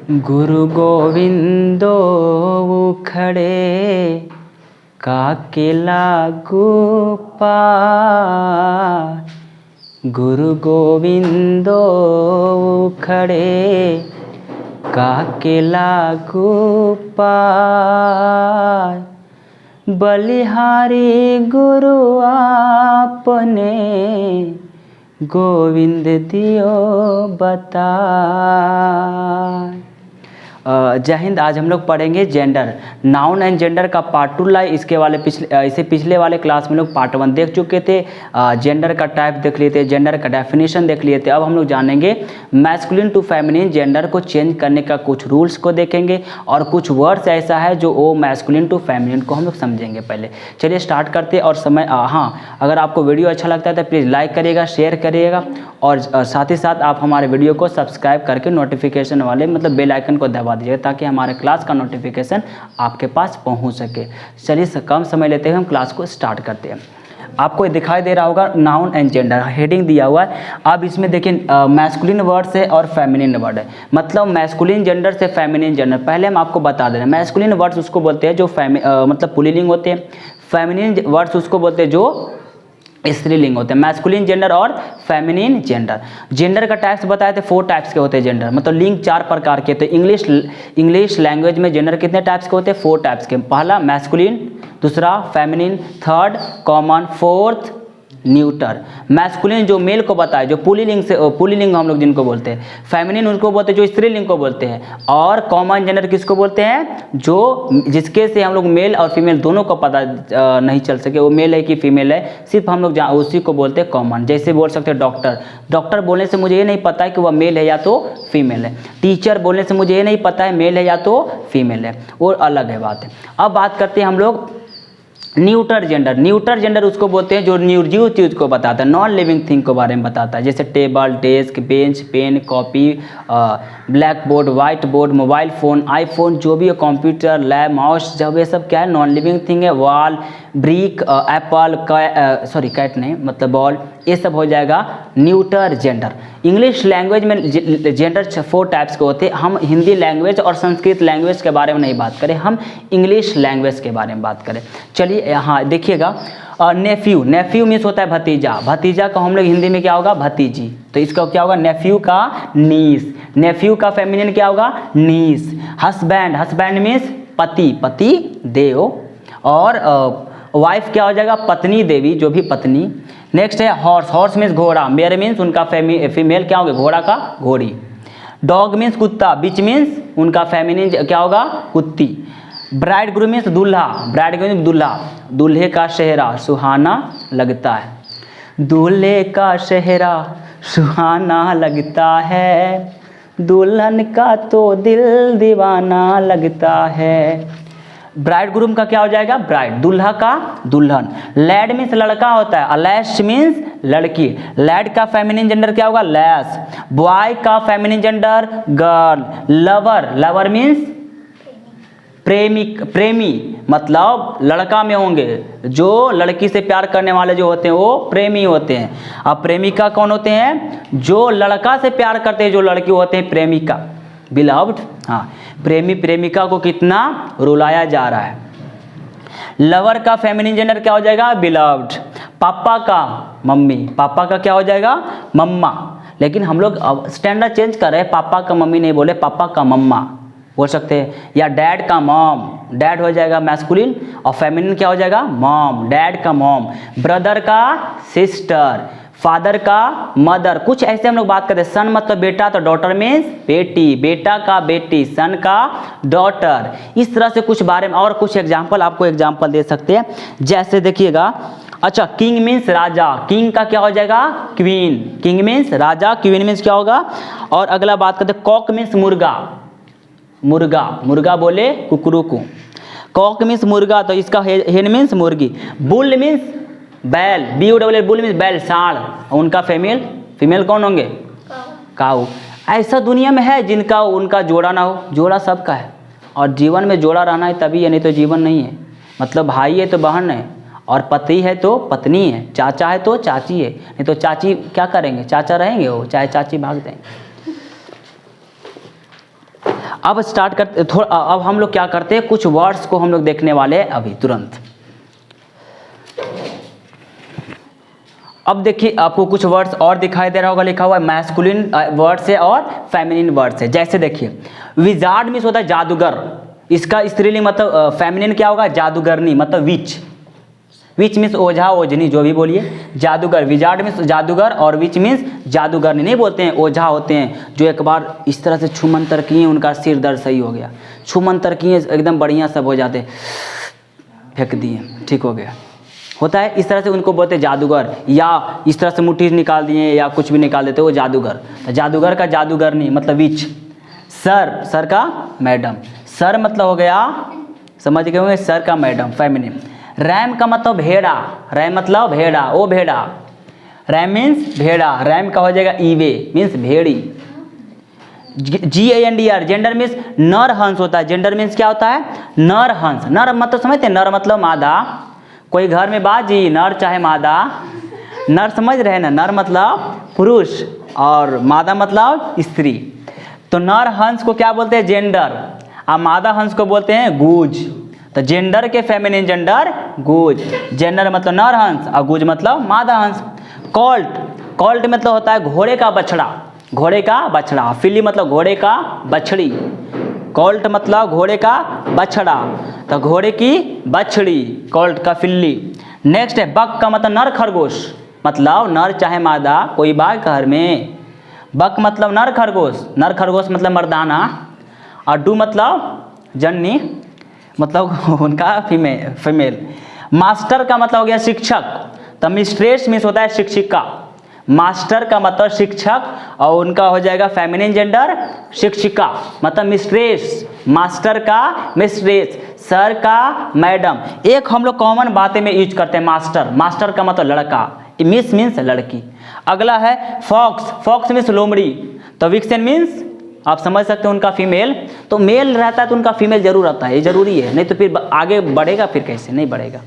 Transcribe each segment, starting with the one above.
गुरु गोविंदो उखड़े काके लागू पार। गुरु गोविंदो उखड़े काके लागू पार। बलिहारी गुरु आपने गोविंद दियो बता। जय हिंद। आज हम लोग पढ़ेंगे जेंडर, नाउन एंड जेंडर का पार्ट 2 लाए। इसे पिछले वाले क्लास में लोग पार्ट 1 देख चुके थे। जेंडर का टाइप देख लिए थे, जेंडर का डेफिनेशन देख लिए थे। अब हम लोग जानेंगे मैस्कुलिन टू फेमिनिन जेंडर को चेंज करने का कुछ रूल्स को देखेंगे और कुछ वर्ड्स ऐसा है जो वो मैस्कुलिन टू फेमिनिन को हम लोग समझेंगे। पहले चलिए स्टार्ट करते हैं। और समय हाँ, अगर आपको वीडियो अच्छा लगता है तो प्लीज़ लाइक करिएगा, शेयर करिएगा और साथ ही साथ आप हमारे वीडियो को सब्सक्राइब करके नोटिफिकेशन वाले मतलब बेल आइकन को दबा दीजिए ताकि हमारे क्लास का नोटिफिकेशन आपके पास पहुंच सके। चलिए कम समय लेते हुए हम क्लास को स्टार्ट करते हैं। आपको दिखाई दे रहा होगा नाउन एंड जेंडर हेडिंग दिया हुआ है। अब इसमें देखिए मैस्कुलिन वर्ड्स है और फेमिनिन वर्ड है, मतलब मैस्कुलिन जेंडर से फेमिनिन जेंडर। पहले हम आपको बता दे रहे हैं मैस्कुलिन वर्ड्स उसको बोलते हैं जो मतलब पुल्लिंग होते हैं, फेमिनिन वर्ड्स उसको बोलते हैं जो स्त्रीलिंग होते हैं। मैस्कुलिन जेंडर और फेमिनिन जेंडर। जेंडर का टाइप्स बताए थे 4 टाइप्स के होते हैं जेंडर, मतलब लिंग 4 प्रकार के। तो इंग्लिश लैंग्वेज में जेंडर कितने टाइप्स के होते हैं? 4 टाइप्स के। पहला मैस्कुलिन, दूसरा feminine, third common, fourth neuter. Masculine जो मेल को बताए, जो पुल्लिंग हम लोग जिनको बोलते हैं। फेमिनिन उनको बोलते हैं जो स्त्रीलिंग को बोलते हैं। और कॉमन जेंडर किसको बोलते हैं? जो जिसके से हम लोग मेल और फीमेल दोनों को पता नहीं चल सके वो मेल है कि फीमेल है, सिर्फ हम लोग उसी को बोलते हैं कॉमन। जैसे बोल सकते हैं डॉक्टर बोलने से मुझे ये नहीं पता है कि वह मेल है या तो फीमेल है। टीचर बोलने से मुझे ये नहीं पता है मेल है या तो फीमेल है, वो अलग है बात है। अब बात करते हैं हम लोग न्यूटर जेंडर। न्यूटर जेंडर उसको बोलते हैं जो निर्जीव चीज को बताता है, नॉन लिविंग थिंग के बारे में बताता है। जैसे table, desk, bench, pen, copy, blackboard, whiteboard, mobile phone, iPhone, जो भी है, कंप्यूटर, लैब, माउस, जब ये सब क्या है नॉन लिविंग थिंग है। वॉल, ब्रिक, एप्पल, कैट नहीं मतलब बॉल, ये सब हो जाएगा न्यूटर जेंडर। इंग्लिश लैंग्वेज में जेंडर 4 टाइप्स के होते हैं। हम हिंदी लैंग्वेज और संस्कृत लैंग्वेज के बारे में नहीं बात करें, हम इंग्लिश लैंग्वेज के बारे में बात करें। चलिए यहाँ देखिएगा, नेफ्यू मीन्स होता है भतीजा। भतीजा का हम लोग हिंदी में क्या होगा? भतीजी। तो इसका क्या होगा? नेफ्यू का नीस। नेफ्यू का फेमिनिन क्या होगा? नीस। हस्बैंड मीन्स पति देव। और वाइफ क्या हो जाएगा? पत्नी देवी, जो भी पत्नी। नेक्स्ट है हॉर्स मीन्स घोड़ा। मेयर मीन्स उनका फीमेल क्या होगा? घोड़ा का घोड़ी। डॉग मीन्स कुत्ता। बिच मीन्स उनका फेमिनिन क्या होगा? कुत्ती। ब्राइड ग्रूम मीन्स दूल्हा। ब्राइड ग्रूम दूल्हा। दूल्हे का चेहरा सुहाना लगता है। दूल्हे का चेहरा सुहाना लगता है, दुल्हन का तो दिल दीवाना लगता है। ब्राइड ग्रूम का क्या हो जाएगा? ब्राइड। दूल्हा का दुल्हन। लैड मीन्स लड़का होता है, अलैश मीन्स लड़की। लैड का फेमिनिन जेंडर क्या होगा? लैस। बॉय का feminine gender girl. Lover means प्रेमी, मतलब लड़का में होंगे जो लड़की से प्यार करने वाले जो होते हैं वो प्रेमी होते हैं। अब प्रेमिका कौन होते हैं? जो लड़का से प्यार करते हैं, जो लड़की होते हैं प्रेमिका, बिलव्ड। हाँ, प्रेमी प्रेमिका को कितना रुलाया जा रहा है। लवर का फेमिनिन जेंडर क्या हो जाएगा? बिलव्ड। पापा का मम्मी, पापा का क्या हो जाएगा? मम्मा। लेकिन हम लोग अब स्टैंडर्ड चेंज कर रहे हैं, पापा का मम्मी नहीं बोले, पापा का मम्मा बोल सकते हैं। या डैड का मॉम, डैड हो जाएगा मैस्कुलिन और फेमिनिन क्या हो जाएगा? मॉम। डैड का मॉम। ब्रदर का सिस्टर। फादर का मदर। कुछ ऐसे हम लोग बात करते हैं। सन मतलब बेटा, तो डॉटर मीन्स बेटी। बेटा का बेटी, सन का डॉटर। इस तरह से कुछ बारे में और कुछ एग्जाम्पल आपको एग्जाम्पल दे सकते हैं। जैसे देखिएगा, अच्छा, किंग मीन्स राजा। किंग का क्या हो जाएगा? क्वीन। किंग मीन्स राजा, क्वीन मीन्स क्या होगा? और अगला बात करते हैं, कॉक मीन्स मुर्गा। मुर्गा बोले कुकरू को। कॉक मीन्स मुर्गा, तो इसका हेन मीन्स मुर्गी। बुल मीन्स बैल, बुल मीन्स बैल, सांड। उनका फीमेल कौन होंगे? काऊ। ऐसा दुनिया में है जिनका उनका जोड़ा ना हो? जोड़ा सबका है और जीवन में जोड़ा रहना है तभी है, नहीं तो जीवन नहीं है। मतलब भाई है तो बहन है, और पति है तो पत्नी है, चाचा है तो चाची है, नहीं तो चाची क्या करेंगे? चाचा रहेंगे वो, चाहे चाची भाग देंगे। अब स्टार्ट करते थोड़ा, अब हम लोग क्या करते हैं, कुछ वर्ड्स को हम लोग देखने वाले हैं अभी तुरंत। अब देखिए आपको कुछ वर्ड्स और दिखाई दे रहा होगा, लिखा हुआ है मैस्कुलिन वर्ड्स है और फेमिनिन वर्ड्स है। जैसे देखिए विजार्ड मीन्स होता है जादूगर, इसका स्त्रीलिंग मतलब फेमिनिन क्या होगा, जादूगरनी मतलब विच। विच मीन्स ओझा ओझनी जो भी बोलिए, जादूगर। विजार्ड मीन्स जादूगर और विच मीन्स जादूगरनी। नहीं बोलते हैं ओझा होते हैं जो एक बार इस तरह से छू मंतर किए उनका सिर दर्द सही हो गया, छू मंतर किए एकदम बढ़िया सब हो जाते, फेंक दिए ठीक हो गया, होता है इस तरह से, उनको बोलते हैं जादूगर। या इस तरह से मुट्ठी निकाल दिए या कुछ भी निकाल देते वो जादूगर। जादूगर का जादूगरनी मतलब विच। सर, सर का मैडम, सर मतलब हो गया, समझ गए होंगे, सर का मैडम फेमिनिन। रैम का मतलब भेड़ा, रैम मतलब भेड़ा, ओ भेड़ा, रैम मीन्स भेड़ा, रैम का हो जाएगा ईवे मीन्स भेड़ी। GANDR जेंडर मीन्स नर हंस होता है, जेंडर मीन्स क्या होता है, नर हंस। नर मतलब समझते हैं, नर मतलब मादा, कोई घर में बाजी, नर चाहे मादा, नर समझ रहे हैं ना, नर मतलब पुरुष और मादा मतलब स्त्री। तो नर हंस को क्या बोलते हैं, जेंडर, और मादा हंस को बोलते हैं गूज। तो जेंडर के फेमिनिन जेंडर गूज, जेंडर मतलब नर हंस और गूज मतलब मादा हंस। कॉल्ट, कॉल्ट मतलब होता है घोड़े का बछड़ा, घोड़े का बछड़ा। फिली मतलब घोड़े का बछड़ी, कॉल्ट मतलब घोड़े का बछड़ा, तो घोड़े की बछड़ी, कॉल्ट का फिल्ली। नेक्स्ट है बक का मतलब नर खरगोश, मतलब नर चाहे मादा कोई बाघ घर में। बक मतलब नर खरगोश, नर खरगोश मतलब मर्दाना। और डू मतलब जननी, मतलब उनका फीमेल। मास्टर का मतलब हो गया शिक्षक, तो मिस्ट्रेस मीन्स होता है शिक्षिका। मास्टर का मतलब शिक्षक और उनका हो जाएगा फेमिनिन जेंडर शिक्षिका मतलब मिस्ट्रेस। मास्टर का मिस्ट्रेस, सर का मैडम। एक हम लोग कॉमन बातें में यूज करते हैं मास्टर, मास्टर का मतलब लड़का, मिस मीन्स लड़की। अगला है फॉक्स, फॉक्स मीन्स लोमड़ी, तो विक्सेन मीन्स आप समझ सकते हैं उनका फीमेल। तो मेल रहता है तो उनका फीमेल जरूर आता है, ये जरूरी है, नहीं तो फिर आगे बढ़ेगा, फिर कैसे नहीं बढ़ेगा।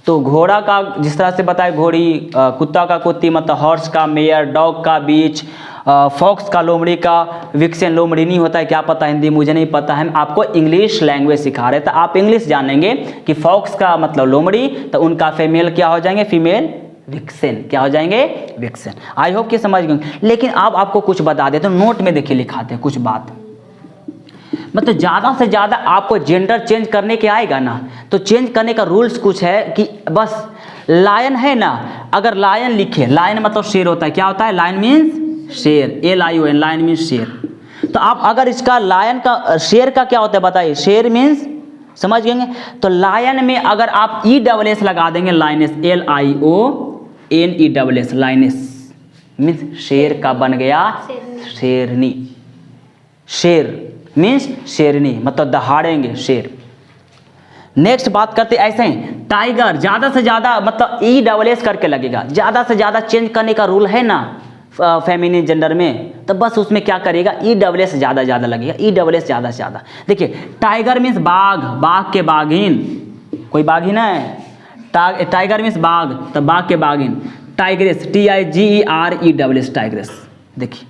तो घोड़ा का जिस तरह से बताए घोड़ी, कुत्ता का कुत्ती मतलब हॉर्स का मेयर, डॉग का बीच, फॉक्स का लोमड़ी का, विक्सेन लोमड़ी नहीं होता है, क्या पता हिंदी मुझे नहीं पता है, आपको इंग्लिश लैंग्वेज सिखा रहे तो आप इंग्लिश जानेंगे कि फॉक्स का मतलब लोमड़ी, तो उनका फीमेल क्या हो जाएंगे, फीमेल विक्सेन, क्या हो जाएंगे, विक्सेन। आई होप कि समझ गए। लेकिन अब आपको कुछ बता देते तो नोट में देखिए लिखाते हैं कुछ बात, मतलब ज़्यादा से ज़्यादा आपको जेंडर चेंज करने के आएगा ना, तो चेंज करने का रूल्स कुछ है कि बस लायन है ना, अगर लायन लिखे, लायन मतलब शेर होता है, क्या होता है, लायन मीन्स शेर, LION, लायन मीन्स शेर। तो आप अगर इसका लायन का शेर का क्या होता है बताइए, शेर मीन्स समझ गएंगे। तो लायन में अगर आप ESS लगा देंगे, लाइनेस LIONESS, लाइनेस मीन्स शेर का बन गया शेरनी। शेर मीन्स शेरनी मतलब दहाड़ेंगे शेर। नेक्स्ट बात करते ऐसे ही टाइगर, ज़्यादा से ज़्यादा मतलब ESS करके लगेगा, ज़्यादा से ज़्यादा चेंज करने का रूल है ना फेमिनिन जेंडर में, तो बस उसमें क्या करेगा, ESS ज़्यादा ज़्यादा लगेगा, ESS ज़्यादा से ज़्यादा। देखिए टाइगर मीन्स बाघ, बाघ के बाघिन, कोई बाघिन है, टाइगर मीन्स बाघ, तो बाघ के बाघिन। Tigress, TIGERES, tigress. देखिए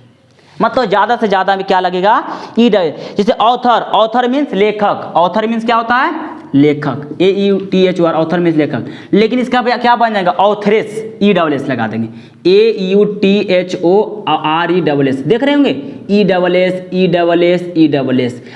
मतलब ज़्यादा से ज़्यादा में क्या लगेगा, जैसे ऑथर, ऑथर मीन्स लेखक, ऑथर मीन्स क्या होता है, लेखक, AUTHOR, ऑथर मीन्स लेखक। लेकिन इसका क्या बन जाएगा, ऑथरेस, ESS लगा देंगे, AUTHORESS, देख रहे होंगे, ESS,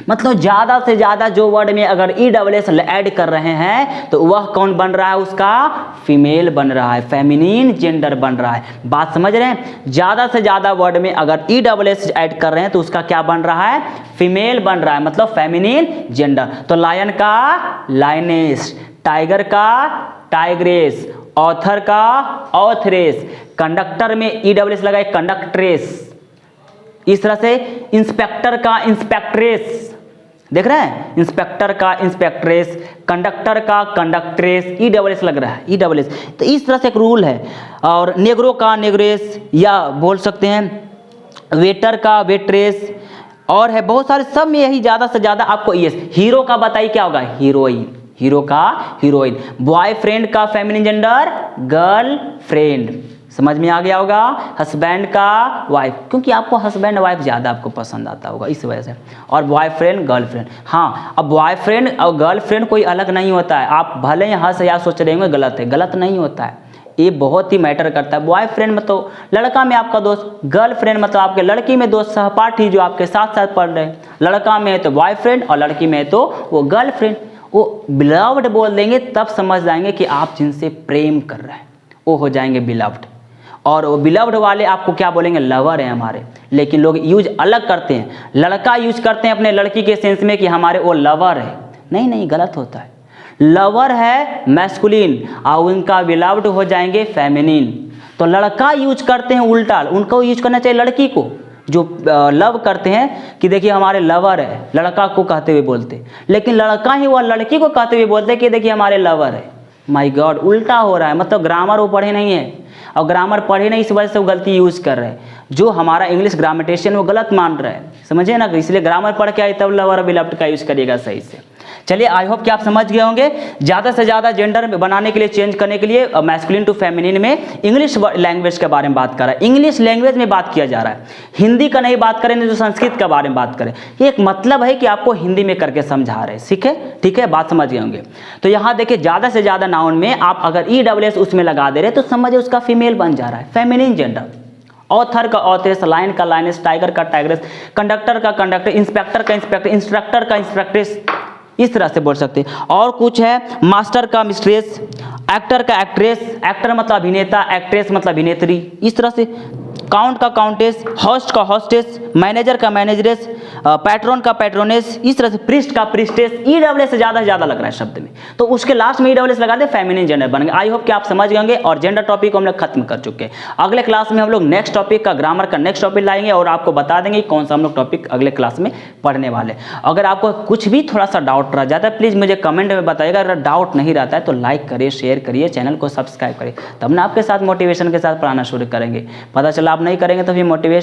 मतलब ज़्यादा से ज़्यादा जो वर्ड में अगर ESS ऐड कर रहे हैं तो वह कौन बन रहा है, उसका फीमेल बन रहा है, फेमिनिन जेंडर बन रहा है। बात समझ रहे हैं, ज़्यादा से ज़्यादा वर्ड में अगर ESS ऐड कर रहे हैं तो उसका क्या बन रहा है, फीमेल बन रहा है, मतलब फेमिनिन जेंडर। तो लायन का लाइनेस, टाइगर का टाइग्रेस, ऑथर का ऑथरेस, कंडक्टर में ESS लगाए कंडक्ट्रेस। इस तरह से इंस्पेक्टर का इंस्पेक्ट्रेस, देख रहे हैं, इंस्पेक्टर का इंस्पेक्ट्रेस, कंडक्टर का कंडक्ट्रेस, ESS लग रहा है, ESS। तो इस तरह से एक रूल है। और नेग्रो का नेग्रेस, या बोल सकते हैं वेटर का वेट्रेस, और है बहुत सारे, सब में यही ज़्यादा से ज़्यादा आपको ES। हीरो का बताइए क्या होगा, हीरोइन, हीरो का हीरोइन। बॉयफ्रेंड का फेमिनिन जेंडर गर्ल फ्रेंड, समझ में आ गया होगा, हस्बैंड का वाइफ, क्योंकि आपको हस्बैंड वाइफ ज़्यादा आपको पसंद आता होगा इस वजह से। और बॉयफ्रेंड गर्लफ्रेंड, हाँ अब बॉयफ्रेंड और गर्लफ्रेंड कोई अलग नहीं होता है। आप भले ही हंस या सोच रहे होंगे गलत है, गलत नहीं होता है, ये बहुत ही मैटर करता है। बॉयफ्रेंड मतलब लड़का में आपका दोस्त, गर्लफ्रेंड मतलब आपके लड़की में दोस्त सहपाठी जो आपके साथ साथ पढ़ रहे हैं। लड़का में है तो बॉयफ्रेंड और लड़की में है तो वो गर्लफ्रेंड। वो बिलव्ड बोल देंगे तब समझ जाएंगे कि आप जिनसे प्रेम कर रहे हैं वो हो जाएंगे बिलव्ड। और वो बिलव्ड वाले आपको क्या बोलेंगे, लवर हैं हमारे। लेकिन लोग यूज अलग करते हैं, लड़का यूज करते हैं अपने लड़की के सेंस में कि हमारे वो लवर है। नहीं नहीं, गलत होता है। लवर है मैस्कुलिन और उनका बिलव्ड हो जाएंगे फेमिनिन। तो लड़का यूज करते हैं उल्टा, उनको यूज करना चाहिए लड़की को। जो लव करते हैं कि देखिए हमारे लवर है, लड़का को कहते हुए बोलते, लेकिन लड़का ही वह लड़की को कहते हुए बोलते कि देखिए हमारे लवर है। माय गॉड, उल्टा हो रहा है। मतलब ग्रामर वो पढ़े नहीं है, और ग्रामर पढ़े नहीं, इस वजह से वो गलती यूज कर रहे हैं। जो हमारा इंग्लिश ग्रामेटिशियन वो गलत मान रहा है, समझिए ना। इसलिए ग्रामर पढ़ के आए तब लवर बिलव्ड का यूज करिएगा सही से। चलिए, आई होप कि आप समझ गए होंगे। ज़्यादा से ज़्यादा जेंडर बनाने के लिए, चेंज करने के लिए मैस्कुलिन टू फेमिनिन में इंग्लिश लैंग्वेज के बारे में बात कर रहा है, इंग्लिश लैंग्वेज में बात किया जा रहा है। हिंदी का नहीं बात करें तो संस्कृत के बारे में बात करें। ये एक मतलब है कि आपको हिंदी में करके समझा रहे हैं, ठीक है, ठीक है, बात समझ गए होंगे। तो यहाँ देखिए, ज़्यादा से ज़्यादा नाउन में आप अगर EWS उसमें लगा दे रहे तो समझिए उसका फीमेल बन जा रहा है, फेमिनिन जेंडर। ऑथर का ऑथरेस, लाइन का लाइनेस, टाइगर का टाइग्रेस, कंडक्टर का कंडक्टर, इंस्पेक्टर का इंस्पेक्टर, इंस्ट्रक्टर का इंस्ट्रक्ट्रेस, इस तरह से बोल सकते हैं। और कुछ है, मास्टर का मिस्ट्रेस, एक्टर का एक्ट्रेस, एक्टर मतलब अभिनेता, एक्ट्रेस मतलब अभिनेत्री, इस तरह से। काउंट का काउंटेस, होस्ट का होस्टेस, मैनेजर का मैनेजरेस, पैट्रन का पैट्रोनेस, इस तरह से। प्रिस्ट का प्रिस्टेस। EWS से ज़्यादा लग रहा है शब्द में, तो उसके लास्ट में EWS लगा दे, फेमिनिन जेंडर बन गए। आई होप कि आप समझ गए होंगे। और जेंडर टॉपिक को हम लोग खत्म कर चुके हैं। अगले क्लास में हम लोग नेक्स्ट टॉपिक का, ग्रामर का नेक्स्ट टॉपिक लाएंगे और आपको बता देंगे कौन सा हम लोग टॉपिक अगले क्लास में पढ़ने वाले। अगर आपको कुछ भी थोड़ा सा डाउट रह जाता है प्लीज़ मुझे कमेंट में बताइएगा। अगर डाउट नहीं रहता है तो लाइक करिए, शेयर करिए, चैनल को सब्सक्राइब करिए, तब ना आपके साथ मोटिवेशन के साथ पढ़ाना शुरू करेंगे। पता चला आप नहीं करेंगे तो फिर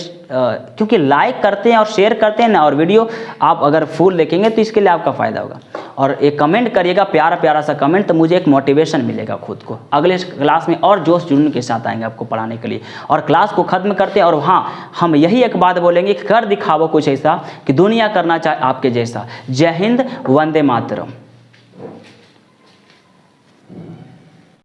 क्योंकि लाइक करते हैं और शेयर करते हैं ना, और वीडियो आप अगर फुल देखेंगे तो इसके लिए आपका फ़ायदा होगा। और एक कमेंट करिएगा, प्यारा प्यारा सा कमेंट, तो मुझे एक मोटिवेशन मिलेगा खुद को। अगले क्लास में और जोश जुनून के साथ आएंगे आपको पढ़ाने के लिए। और क्लास को खत्म करते हैं, और हाँ, हम यही एक बात बोलेंगे कि कर दिखाओ कुछ ऐसा कि दुनिया करना चाहे आपके जैसा। जय हिंद, वंदे मातरम।